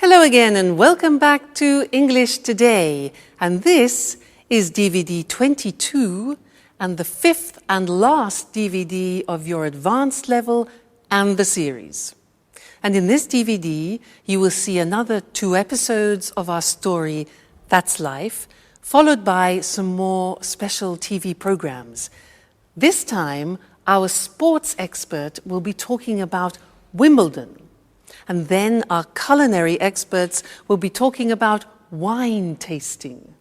Hello again and welcome back to English Today. And this is DVD 22 and the fifth and last DVD of your advanced level and the series. And in this DVD, you will see another 2 episodes of our story, That's Life, followed by some more special TV programs. This time, our sports expert will be talking about Wimbledon. And then our culinary experts will be talking about wine tasting.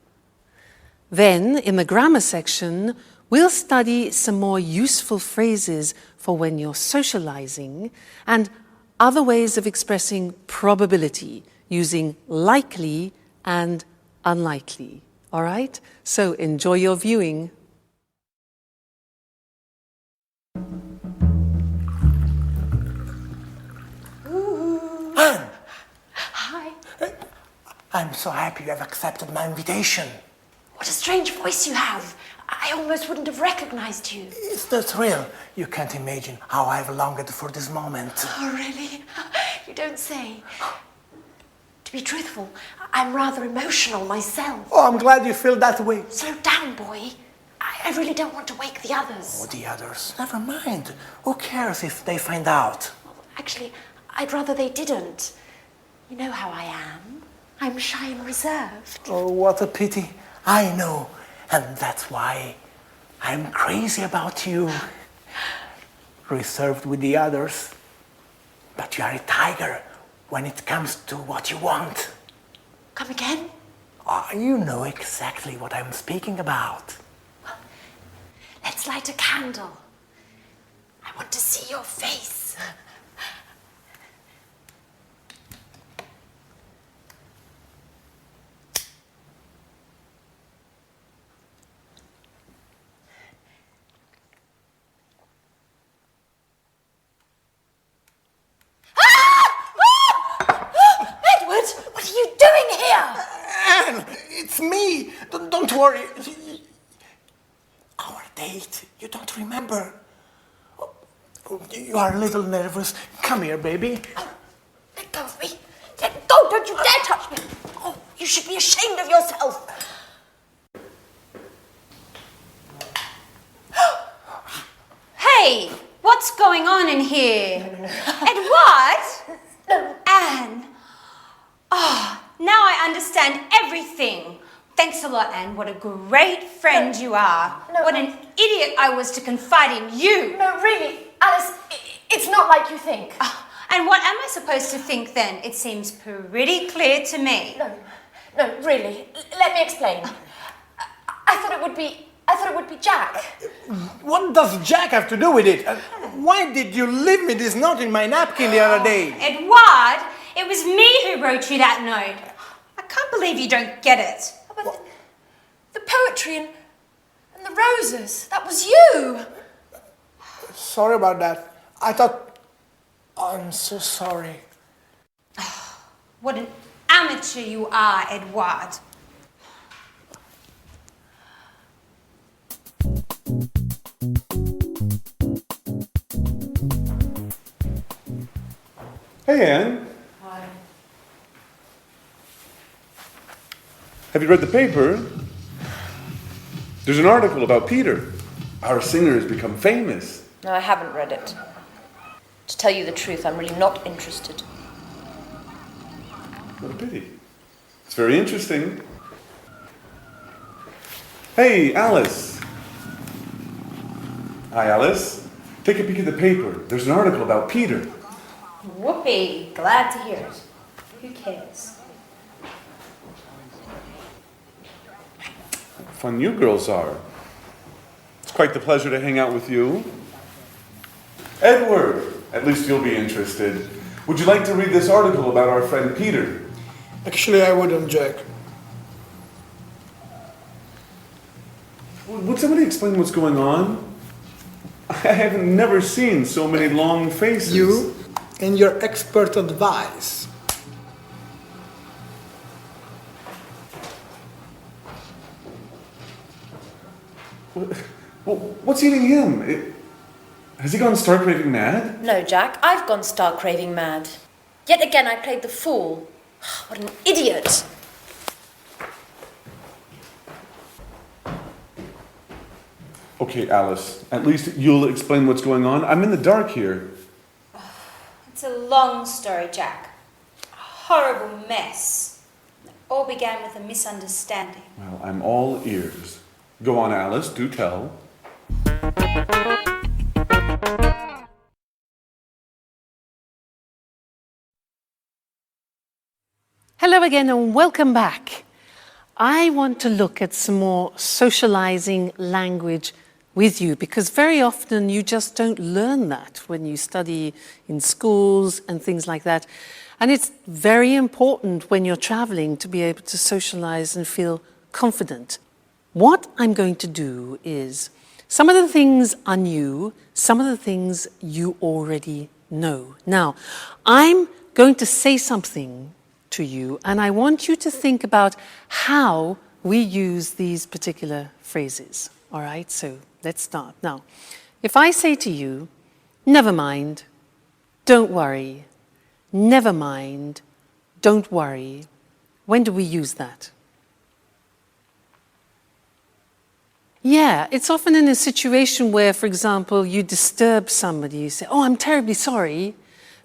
Then, in the grammar section, we'll study some more useful phrases for when you're socializing and other ways of expressing probability using likely and unlikely. All right? So enjoy your viewing. Anne! Hi. I'm so happy you have accepted my invitation. What a strange voice you have. I almost wouldn't have recognized you. It's the thrill. You can't imagine how I've longed for this moment. Oh, really? You don't say. To be truthful, I'm rather emotional myself. Oh, I'm glad you feel that way. Slow down, boy. I really don't want to wake the others. Oh, the others. Never mind. Who cares if they find out? Actually, I'd rather they didn't. You know how I am. I'm shy and reserved. Oh, what a pity. I know. And that's why I'm crazy about you. Reserved with the others. But you are a tiger when it comes to what you want. Come again? Oh, you know exactly what I'm speaking about. Well, let's light a candle. I want to see your face. What are you doing here? Anne, it's me. Don't worry. Our date, you don't remember. Oh, you are a little nervous. Come here, baby. Oh, let go of me. Let go. Don't you dare touch me. Oh, you should be ashamed of yourself. Hey, what's going on in here? Edward? No. Anne? Oh, now I understand everything. Thanks a lot, Anne. What a great friend you are. No. What an idiot I was to confide in you. No, really, Alice, it's not like you think. And what am I supposed to think then? It seems pretty clear to me. No, really. Let me explain. I thought it would be Jack. What does Jack have to do with it? Why did you leave me this note in my napkin the other day? Edward, it was me who wrote you that note. I can't believe you don't get it. But the poetry and the roses, that was you. Sorry about that. I thought... I'm so sorry. What an amateur you are, Edward. Hey, Anne. Hi. Have you read the paper? There's an article about Peter. Our singer has become famous. No, I haven't read it. To tell you the truth, I'm really not interested. What a pity. It's very interesting. Hey, Alice. Hi, Alice. Take a peek at the paper. There's an article about Peter. Whoopee, glad to hear it. Who cares? Fun you girls are. It's quite the pleasure to hang out with you. Edward, at least you'll be interested. Would you like to read this article about our friend Peter? Actually, I wouldn't, Jack. Would somebody explain what's going on? I have never seen so many long faces. You and your expert advice. What's eating him? Has he gone star-craving mad? No, Jack, I've gone star-craving mad. Yet again, I played the fool. What an idiot! Okay, Alice, at least you'll explain what's going on. I'm in the dark here. It's a long story, Jack. A horrible mess. It all began with a misunderstanding. Well, I'm all ears. Go on, Alice, do tell. Hello again and welcome back. I want to look at some more socializing language with you because very often you just don't learn that when you study in schools and things like that. And it's very important when you're traveling to be able to socialize and feel confident. What I'm going to do is some of the things are new, some of the things you already know. Now, I'm going to say something to you, and I want you to think about how we use these particular phrases. All right, so let's start. Now, if I say to you, never mind, don't worry, never mind, don't worry, when do we use that? Yeah, it's often in a situation where, for example, you disturb somebody, you say, oh, I'm terribly sorry,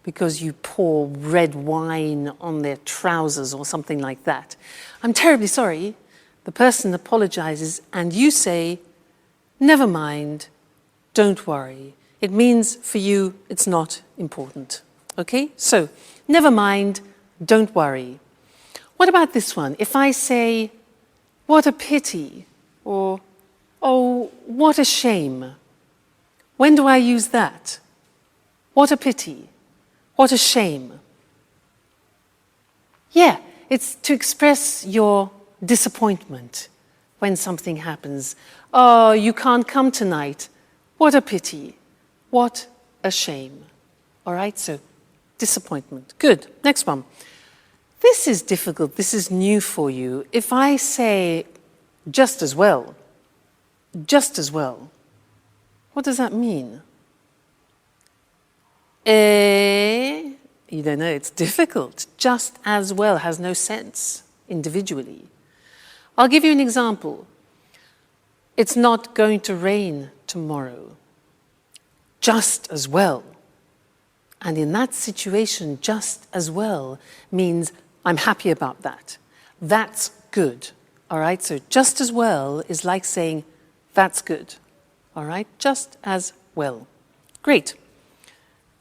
because you pour red wine on their trousers or something like that. I'm terribly sorry. The person apologizes and you say, never mind, don't worry. It means for you it's not important. Okay? So, never mind, don't worry. What about this one? If I say, what a pity, or, oh, what a shame. When do I use that? What a pity. What a shame. Yeah, it's to express your disappointment when something happens. Oh, you can't come tonight. What a pity. What a shame. All right, so disappointment. Good. Next one. This is difficult. This is new for you. If I say just as well, what does that mean? You don't know, it's difficult. Just as well has no sense individually. I'll give you an example. It's not going to rain tomorrow. Just as well. And in that situation, just as well means I'm happy about that. That's good. All right, so just as well is like saying that's good. All right, just as well. Great.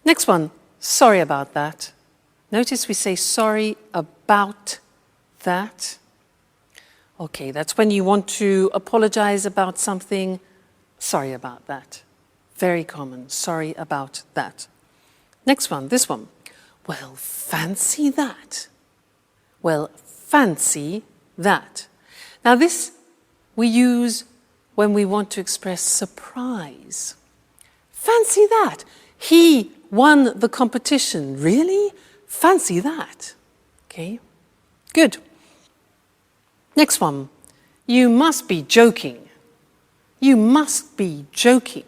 Next one, sorry about that. Notice we say sorry about that. Okay, that's when you want to apologize about something. Sorry about that. Very common, sorry about that. Next one, this one. Well, fancy that. Well, fancy that. Now this we use when we want to express surprise. Fancy that. He won the competition. Really? Fancy that. Okay, good. Next one. You must be joking. You must be joking.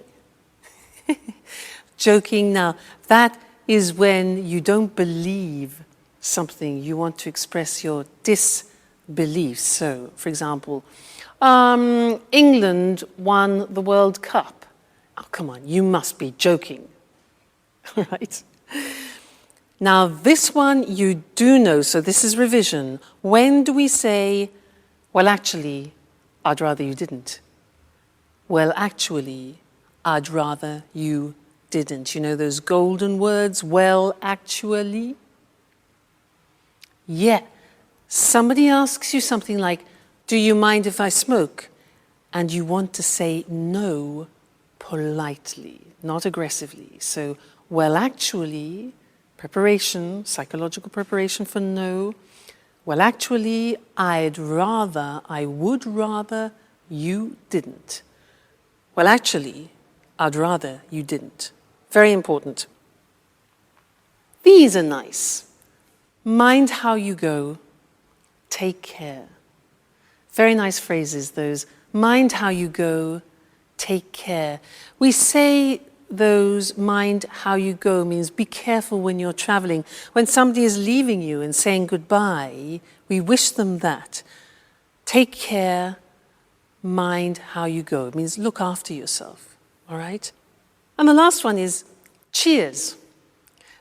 Joking, now that is when you don't believe something. You want to express your disbelief. So, for example, England won the World Cup. Oh, come on, you must be joking. Right? Now, this one you do know, so this is revision. When do we say, well, actually, I'd rather you didn't? Well, actually, I'd rather you didn't. You know those golden words, well, actually? Yeah. Somebody asks you something like, do you mind if I smoke? And you want to say no politely, not aggressively. So, well, actually, preparation, psychological preparation for no. Well, actually, I would rather you didn't. Well, actually, I'd rather you didn't. Very important. These are nice. Mind how you go. Take care. Very nice phrases, those. Mind how you go. Take care. We say those mind how you go means be careful when you're traveling. When somebody is leaving you and saying goodbye, we wish them that. Take care, mind how you go. It means look after yourself, all right? And the last one is cheers.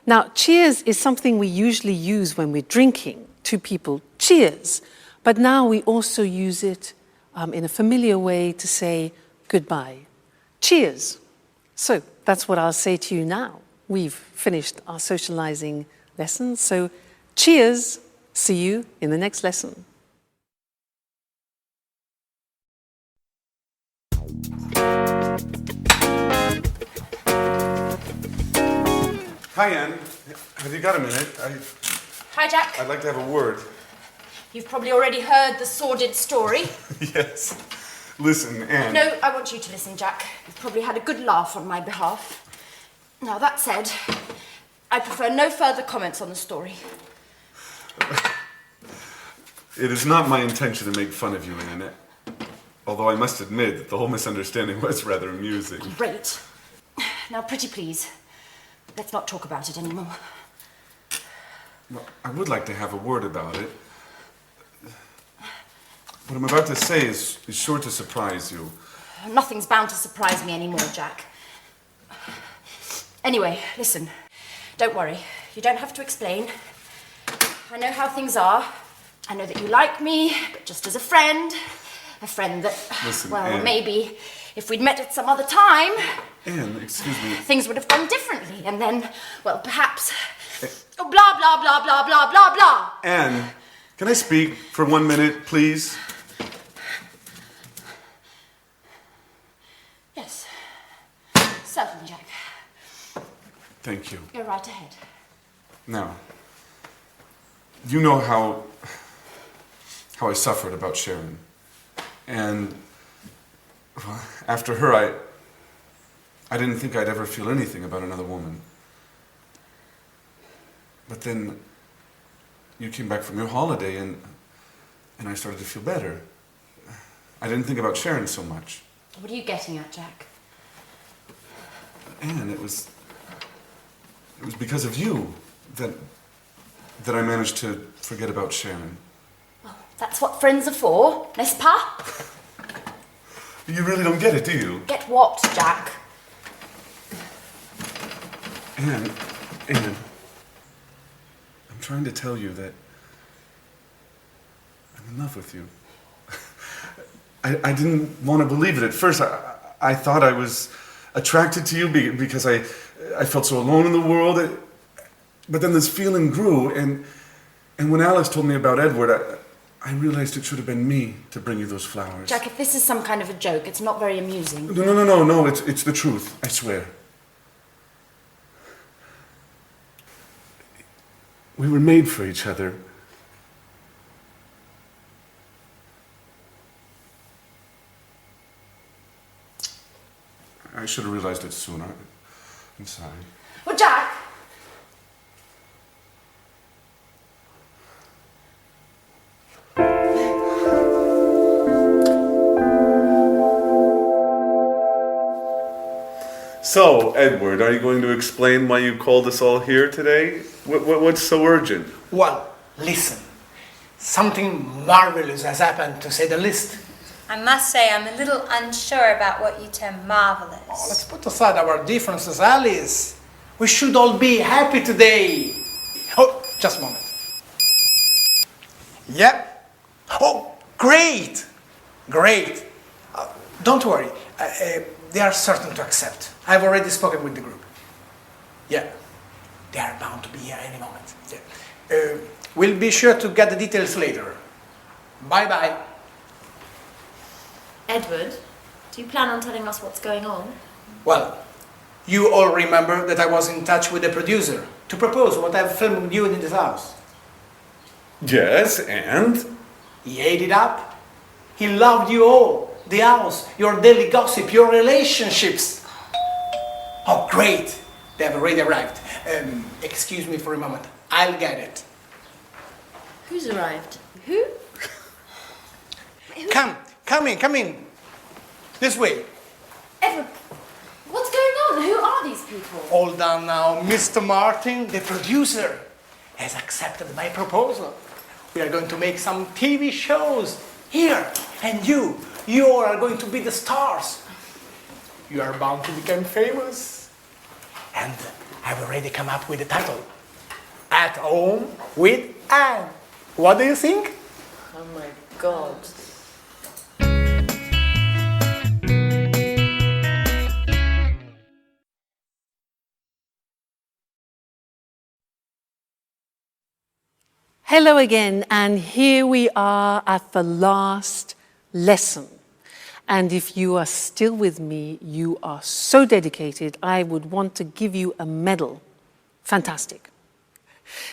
Now, cheers is something we usually use when we're drinking. Two people, cheers. But now we also use it in a familiar way to say goodbye. Cheers. So that's what I'll say to you now. We've finished our socializing lesson. So cheers. See you in the next lesson. Hi, Anne. Have you got a minute? Hi, Jack. I'd like to have a word. You've probably already heard the sordid story. Yes. Listen, Anne. No, I want you to listen, Jack. You've probably had a good laugh on my behalf. Now, that said, I prefer no further comments on the story. It is not my intention to make fun of you, Anne. Although I must admit that the whole misunderstanding was rather amusing. Great. Now, pretty please, let's not talk about it anymore. Well, I would like to have a word about it. What I'm about to say is sure to surprise you. Nothing's bound to surprise me anymore, Jack. Anyway, listen. Don't worry. You don't have to explain. I know how things are. I know that you like me, but just as a friend. A friend that, Listen, well, Anne. maybe if we'd met at some other time, Anne, excuse me. things would have gone differently. And then, well, perhaps... Oh, blah, blah, blah, blah, blah, blah, blah. Anne, can I speak for 1 minute, please? Yes. Certainly, Jack. Thank you. Go right ahead. Now, you know how I suffered about Sharon. And well, after her, I didn't think I'd ever feel anything about another woman. But then you came back from your holiday and I started to feel better. I didn't think about Sharon so much. What are you getting at, Jack? And it was because of you that I managed to forget about Sharon. Well, that's what friends are for, n'est-ce pas? You really don't get it, do you? Get what, Jack? Anne, I'm trying to tell you that I'm in love with you. I didn't want to believe it at first. I thought I was attracted to you because I felt so alone in the world. But then this feeling grew, and when Alex told me about Edward, I realized it should have been me to bring you those flowers. Jack, if this is some kind of a joke, it's not very amusing. No, it's the truth, I swear. We were made for each other. I should have realized it sooner. I'm sorry. Well, Jack! So, Edward, are you going to explain why you called us all here today? What's so urgent? Well, listen. Something marvelous has happened, to say the least. I must say I'm a little unsure about what you term marvelous. Oh, let's put aside our differences, Alice. We should all be happy today. Oh, just a moment. Yep. Oh, great. Great. Don't worry. They are certain to accept. I've already spoken with the group. Yeah. They are bound to be here any moment. Yeah. We'll be sure to get the details later. Bye-bye. Edward, do you plan on telling us what's going on? Well, you all remember that I was in touch with the producer to propose what I've filmed with you in this house. Yes, and? He ate it up. He loved you all. The house, your daily gossip, your relationships. Oh, great. They have already arrived. Excuse me for a moment. I'll get it. Who's arrived? Who? Come in. This way. Edward, what's going on? Who are people. All done now. Mr. Martin, the producer, has accepted my proposal. We are going to make some TV shows here. And you all are going to be the stars. You are bound to become famous. And I've already come up with the title. At Home with Anne. What do you think? Oh my God. Hello again, and here we are at the last lesson. And if you are still with me, you are so dedicated, I would want to give you a medal. Fantastic.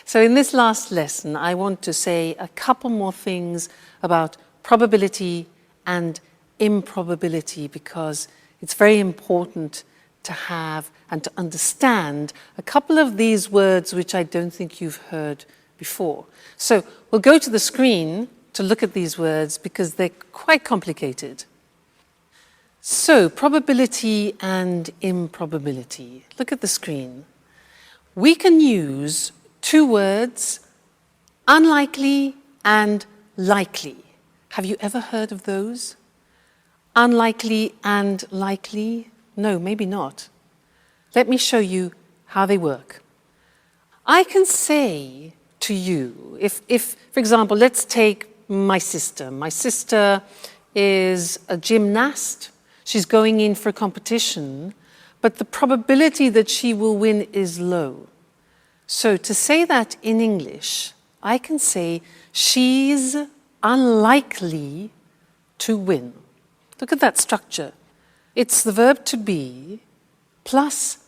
So in this last lesson, I want to say a couple more things about probability and improbability, because it's very important to have and to understand a couple of these words which I don't think you've heard before. So we'll go to the screen to look at these words because they're quite complicated. So, probability and improbability. Look at the screen. We can use two words, unlikely and likely. Have you ever heard of those? Unlikely and likely? No, maybe not. Let me show you how they work. I can say to you, if for example, let's take my sister. My sister is a gymnast. She's going in for a competition, but the probability that she will win is low. So to say that in English, I can say she's unlikely to win. Look at that structure. It's the verb to be plus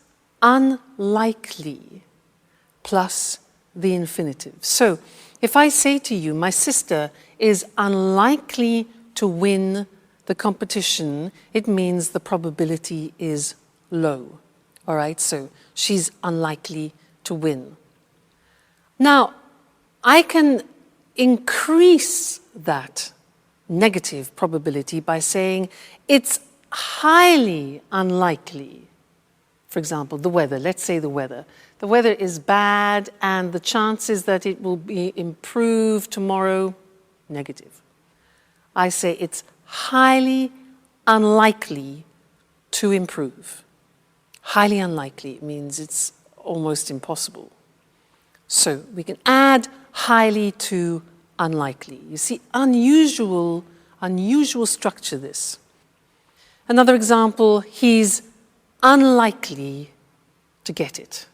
unlikely plus the infinitive. So if I say to you, my sister is unlikely to win the competition, it means the probability is low. All right, so she's unlikely to win. Now, I can increase that negative probability by saying it's highly unlikely. For example, the weather. Let's say the weather. The weather is bad and the chances that it will be improved tomorrow, negative. I say it's highly unlikely to improve. Highly unlikely means it's almost impossible. So we can add highly to unlikely. You see, unusual structure this. Another example, he's unlikely to get it.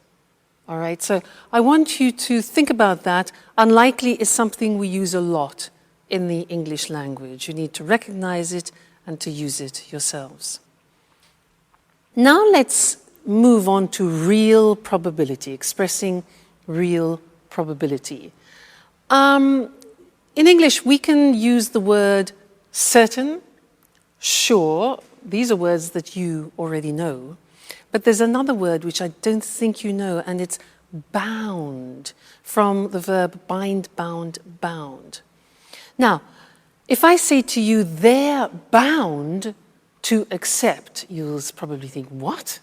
All right, so I want you to think about that. Unlikely is something we use a lot in the English language. You need to recognize it and to use it yourselves. Now let's move on to real probability, expressing real probability. In English, we can use the word certain, sure. These are words that you already know. But there's another word which I don't think you know, and it's bound, from the verb bind, bound, bound. Now, if I say to you, they're bound to accept, you'll probably think, what?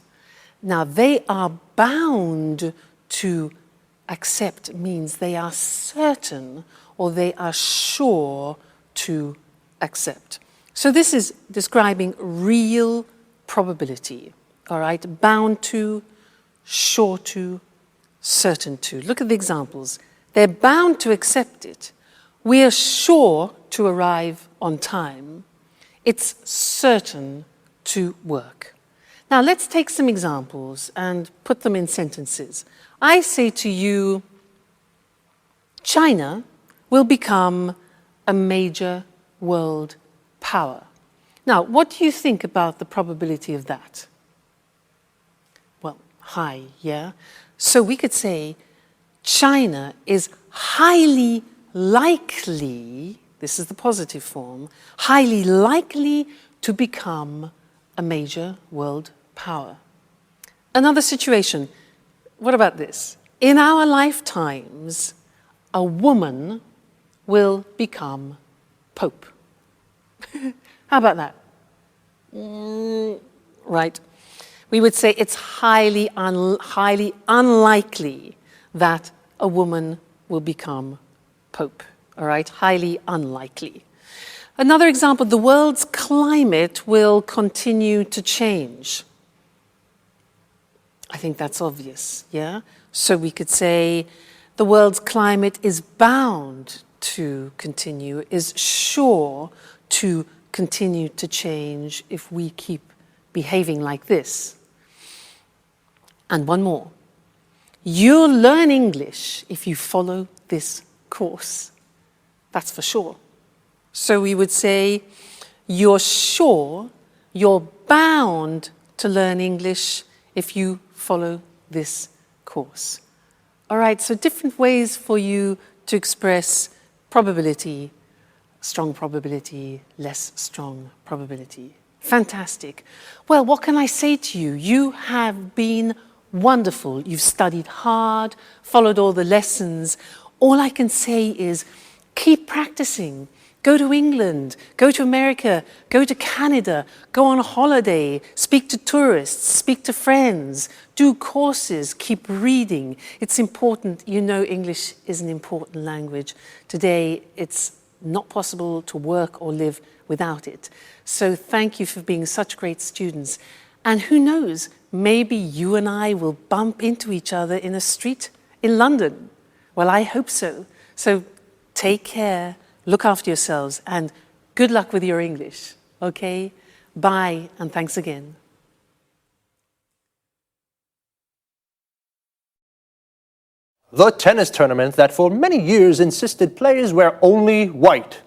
Now, they are bound to accept means they are certain or they are sure to accept. So this is describing real probability, all right? Bound to, sure to, certain to. Look at the examples. They're bound to accept it. We are sure to arrive on time. It's certain to work. Now let's take some examples and put them in sentences. I say to you, China will become a major world power. Now, what do you think about the probability of that? Well, high, yeah? So we could say China is highly likely, this is the positive form, highly likely to become a major world power. Another situation, what about this? In our lifetimes, a woman will become Pope. How about that? Right. We would say it's highly unlikely that a woman will become Pope. All right, highly unlikely. Another example, the world's climate will continue to change. I think that's obvious, yeah? So we could say the world's climate is bound to continue, is sure to continue to change if we keep behaving like this. And one more. You'll learn English if you follow this course. That's for sure. So we would say, you're sure, you're bound to learn English if you follow this course. All right, so different ways for you to express probability, strong probability, less strong probability. Fantastic. Well, what can I say to you? You have been wonderful. You've studied hard, followed all the lessons. All I can say is keep practicing. Go to England, go to America, go to Canada, go on a holiday, speak to tourists, speak to friends, do courses, keep reading. It's important. You know English is an important language. Today, it's not possible to work or live without it. So thank you for being such great students. And who knows, maybe you and I will bump into each other in a street in London. Well, I hope so. So take care. Look after yourselves, and good luck with your English, okay? Bye, and thanks again. The tennis tournament that for many years insisted players wear only white.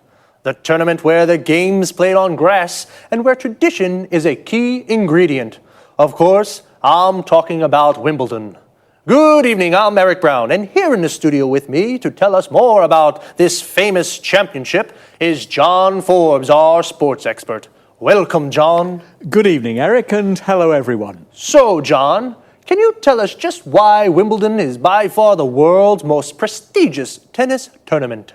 The tournament where the game's played on grass and where tradition is a key ingredient. Of course, I'm talking about Wimbledon. Good evening, I'm Eric Brown, and here in the studio with me to tell us more about this famous championship is John Forbes, our sports expert. Welcome, John. Good evening, Eric, and hello, everyone. So, John, can you tell us just why Wimbledon is by far the world's most prestigious tennis tournament?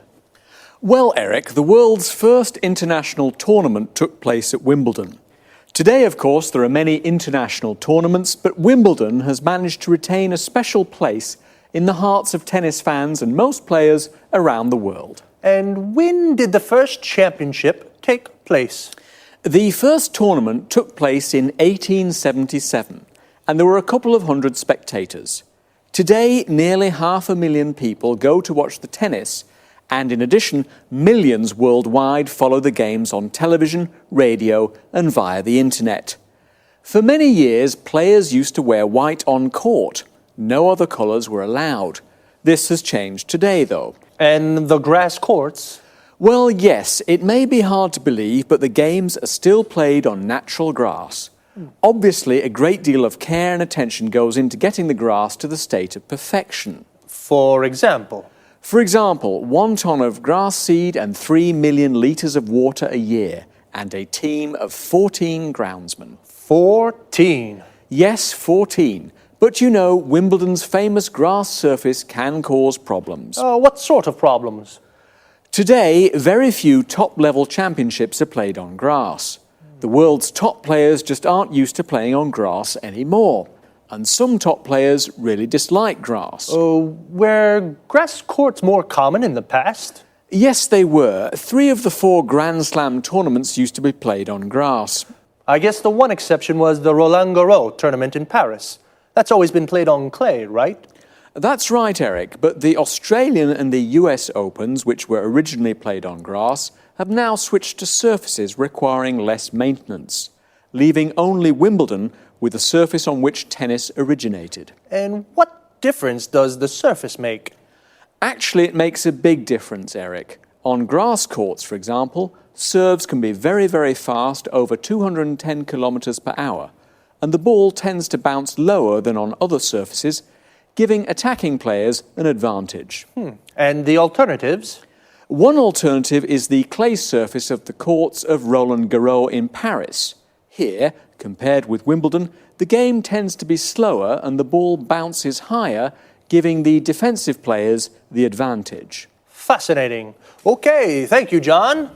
Well, Eric, the world's first international tournament took place at Wimbledon. Today, of course, there are many international tournaments, but Wimbledon has managed to retain a special place in the hearts of tennis fans and most players around the world. And when did the first championship take place? The first tournament took place in 1877, and there were a couple of hundred spectators. Today, nearly 500,000 people go to watch the tennis, and in addition, millions worldwide follow the games on television, radio, and via the internet. For many years, players used to wear white on court. No other colours were allowed. This has changed today, though. And the grass courts? Well, yes, it may be hard to believe, but the games are still played on natural grass. Obviously, a great deal of care and attention goes into getting the grass to the state of perfection. For example? For example, 1 ton of grass seed and 3 million litres of water a year, and a team of 14 groundsmen. 14? Yes, 14. But you know, Wimbledon's famous grass surface can cause problems. What sort of problems? Today, very few top-level championships are played on grass. The world's top players just aren't used to playing on grass anymore. And some top players really dislike grass. Were grass courts more common in the past? Yes, they were. 3 of the 4 Grand Slam tournaments used to be played on grass. I guess the one exception was the Roland Garros tournament in Paris. That's always been played on clay, right? That's right, Eric, but the Australian and the US Opens, which were originally played on grass, have now switched to surfaces requiring less maintenance, leaving only Wimbledon with the surface on which tennis originated. And what difference does the surface make? Actually, it makes a big difference, Eric. On grass courts, for example, serves can be very, very fast, over 210 kilometres per hour, and the ball tends to bounce lower than on other surfaces, giving attacking players an advantage. And the alternatives? One alternative is the clay surface of the courts of Roland Garros in Paris. Here, compared with Wimbledon, the game tends to be slower and the ball bounces higher, giving the defensive players the advantage. Fascinating. Okay, thank you, John.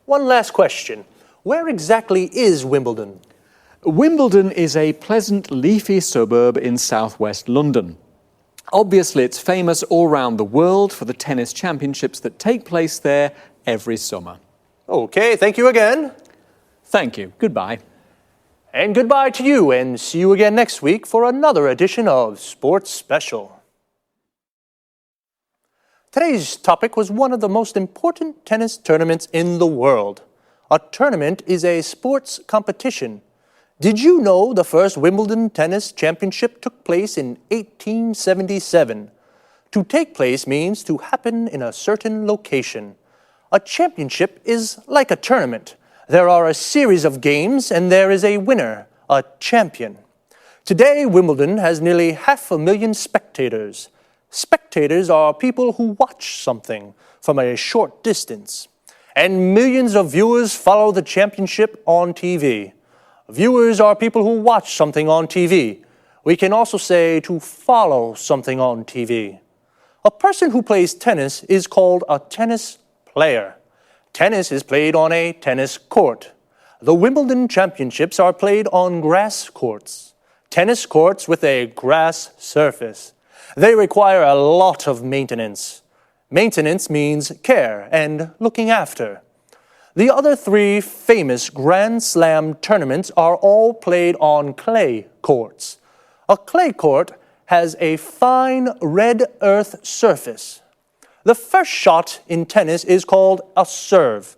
One last question. Where exactly is Wimbledon? Wimbledon is a pleasant, leafy suburb in southwest London. Obviously, it's famous all around the world for the tennis championships that take place there every summer. Okay, thank you again. Thank you. Goodbye. And goodbye to you, and see you again next week for another edition of Sports Special. Today's topic was one of the most important tennis tournaments in the world. A tournament is a sports competition. Did you know the first Wimbledon Tennis Championship took place in 1877? To take place means to happen in a certain location. A championship is like a tournament. There are a series of games and there is a winner, a champion. Today, Wimbledon has nearly 500,000 spectators. Spectators are people who watch something from a short distance. And millions of viewers follow the championship on TV. Viewers are people who watch something on TV. We can also say to follow something on TV. A person who plays tennis is called a tennis player. Tennis is played on a tennis court. The Wimbledon Championships are played on grass courts. Tennis courts with a grass surface. They require a lot of maintenance. Maintenance means care and looking after. The other three famous Grand Slam tournaments are all played on clay courts. A clay court has a fine red earth surface. The first shot in tennis is called a serve.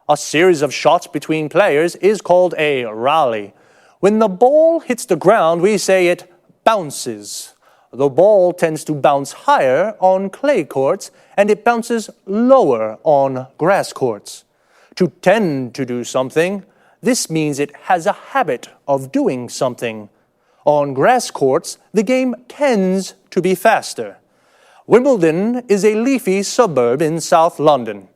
A series of shots between players is called a rally. When the ball hits the ground, we say it bounces. The ball tends to bounce higher on clay courts and it bounces lower on grass courts. To tend to do something, this means it has a habit of doing something. On grass courts, the game tends to be faster. Wimbledon is a leafy suburb in South London.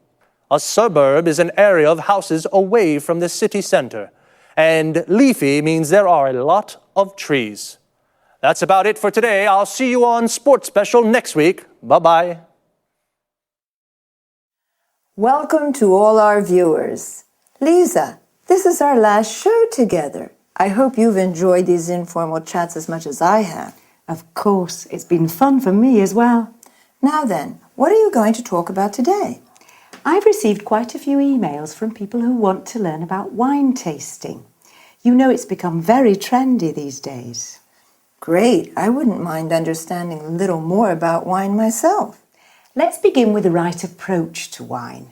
A suburb is an area of houses away from the city centre. And leafy means there are a lot of trees. That's about it for today. I'll see you on Sports Special next week. Bye-bye. Welcome to all our viewers. Lisa, this is our last show together. I hope you've enjoyed these informal chats as much as I have. Of course, it's been fun for me as well. Now then, what are you going to talk about today? I've received quite a few emails from people who want to learn about wine tasting. You know it's become very trendy these days. Great. I wouldn't mind understanding a little more about wine myself. Let's begin with the right approach to wine.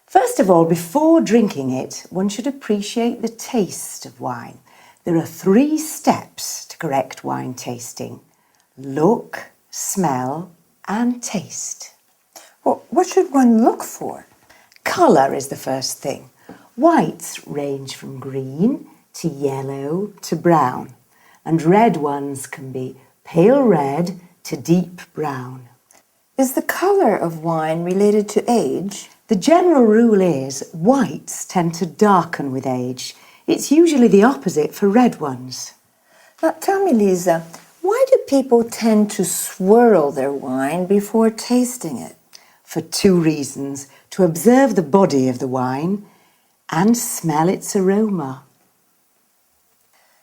First of all, before drinking it, one should appreciate the taste of wine. There are 3 steps to correct wine tasting: look, smell, and taste. Well, what should one look for? Colour is the first thing. Whites range from green to yellow to brown, and red ones can be pale red to deep brown. Is the colour of wine related to age? The general rule is whites tend to darken with age. It's usually the opposite for red ones. Now tell me, Lisa, why do people tend to swirl their wine before tasting it? For 2 reasons: to observe the body of the wine and smell its aroma.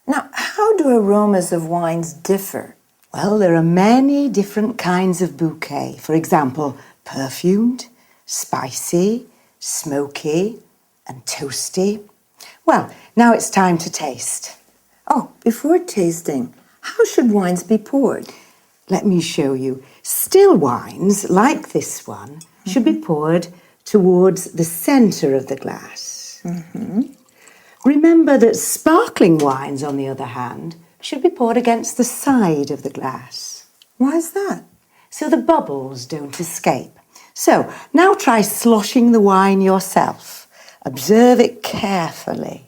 Now, how do aromas of wines differ? Well, there are many different kinds of bouquet. For example, perfumed, spicy, smoky, and toasty. Well, now it's time to taste. Oh, before tasting, how should wines be poured? Let me show you. Still wines, like this one, should be poured towards the centre of the glass. Remember that sparkling wines, on the other hand, should be poured against the side of the glass. Why is that? So the bubbles don't escape. So, now try sloshing the wine yourself. Observe it carefully.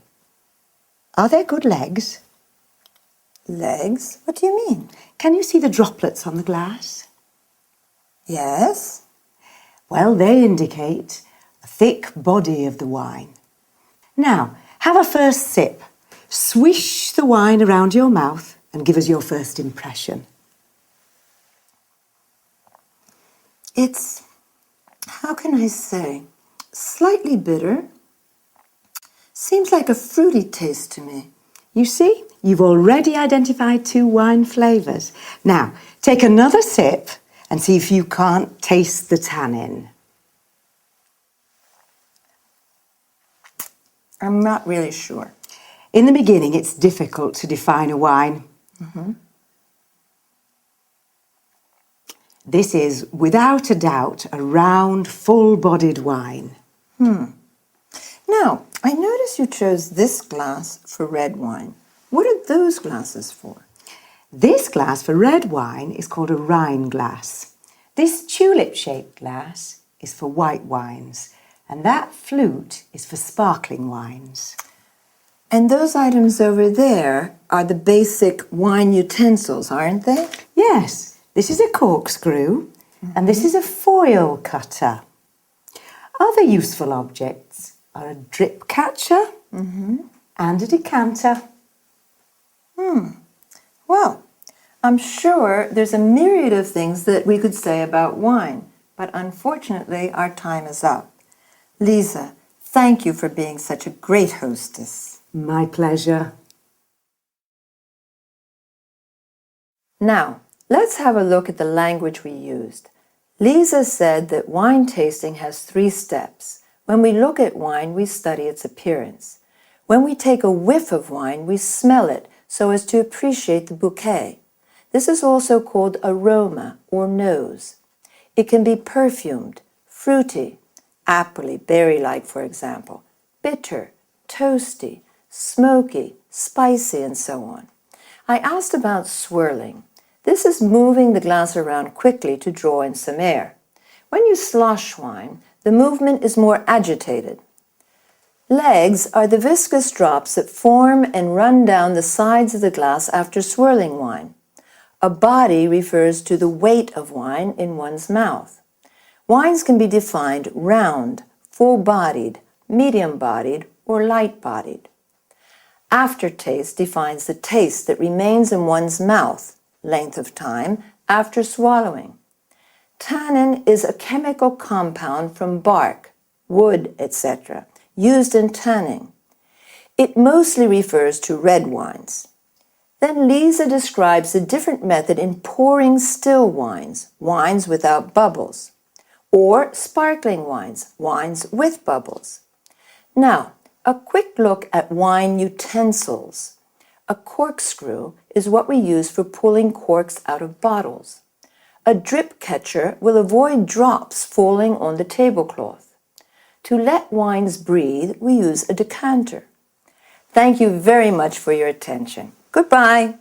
Are there good legs? Legs? What do you mean? Can you see the droplets on the glass? Yes. Well, they indicate a thick body of the wine. Now, have a first sip. Swish the wine around your mouth and give us your first impression. It's, how can I say, slightly bitter. Seems like a fruity taste to me. You see, you've already identified 2 wine flavours. Now, take another sip and see if you can't taste the tannin. I'm not really sure. In the beginning, it's difficult to define a wine. This is, without a doubt, a round, full-bodied wine. Now, I notice you chose this glass for red wine. What are those glasses for? This glass for red wine is called a Rhine glass. This tulip-shaped glass is for white wines, and that flute is for sparkling wines. And those items over there are the basic wine utensils, aren't they? Yes, this is a corkscrew, and this is a foil cutter. Other useful objects are a drip catcher and a decanter. Well, I'm sure there's a myriad of things that we could say about wine, but unfortunately our time is up. Lisa, thank you for being such a great hostess. My pleasure. Now, let's have a look at the language we used. Lisa said that wine tasting has 3 steps. When we look at wine, we study its appearance. When we take a whiff of wine, we smell it so as to appreciate the bouquet. This is also called aroma or nose. It can be perfumed, fruity, appley, berry-like for example, bitter, toasty, smoky, spicy, and so on. I asked about swirling. This is moving the glass around quickly to draw in some air. When you slosh wine, the movement is more agitated. Legs are the viscous drops that form and run down the sides of the glass after swirling wine. A body refers to the weight of wine in one's mouth. Wines can be defined round, full-bodied, medium-bodied, or light-bodied. Aftertaste defines the taste that remains in one's mouth, length of time, after swallowing. Tannin is a chemical compound from bark, wood, etc., used in tanning. It mostly refers to red wines. Then Lisa describes a different method in pouring still wines, wines without bubbles, or sparkling wines, wines with bubbles. Now, a quick look at wine utensils. A corkscrew is what we use for pulling corks out of bottles. A drip catcher will avoid drops falling on the tablecloth. To let wines breathe, we use a decanter. Thank you very much for your attention. Goodbye.